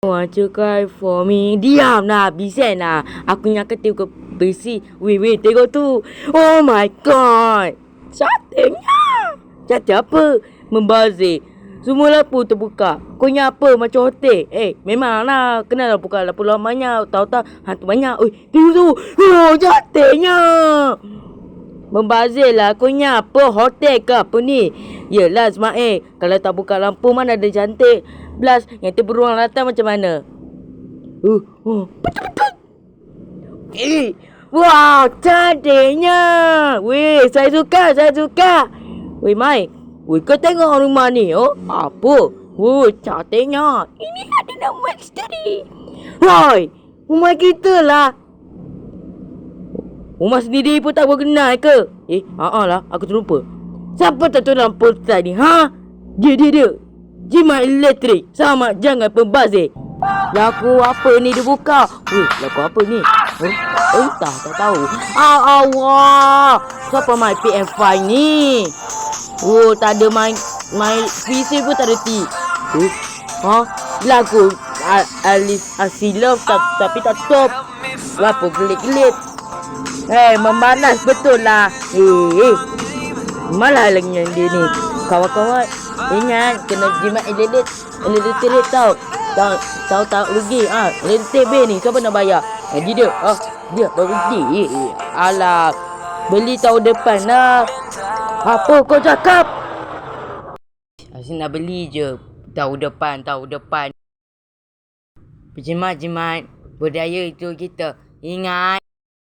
Want to cry for me? Diam lah, bising lah. Aku yang kata kau besi. Weh, tengok tu. Oh my god. Cantiknya. Cantik apa? Membazir. Semua lampu terbuka. Kau ni apa? Macam hotel. Memanglah. Kenal buka lampu lamanya. Tahu-tahu hantu banyak. Tengok tu. Oh, cantiknya. Membazir lah. Kau ni apa? Hotel ke apa ni? Yelah Ismail. Kalau tak buka lampu mana ada cantik. Plus yang tu beruang latar macam mana? Betul-betul. Wow, cantiknya. Weh, saya suka. Weh, Mai. Weh, kau tengok rumah ni, apa? Weh, cantiknya. Ini ada nama misteri. Roy, rumah kita lah. Rumah sendiri pun tak berkenal ke? Lah, aku terlupa. Siapa tak tahu lampu tadi, ha? Dia. Jimat elektrik. Sama jangan pembazir. Laku apa ni dia buka? Laku apa ni? Tak tahu. Allah. Siapa main PM5 ni? Tak ada main PC pun tak ada T. Laku Alice Asilov tapi tak top. Lapu gelit-gelit. Memanas betul lah. Malah lagi yang dia ni. Kawan-kawan, ingat kena jimat elektrik tau. Tahu rugi. Elektrik bil ni siapa nak bayar? Dia baru rugi. Alah, beli tahun depan lah. Apa kau cakap? Asyik nak beli je. Tahun depan. Jimat budaya itu kita. Ingat.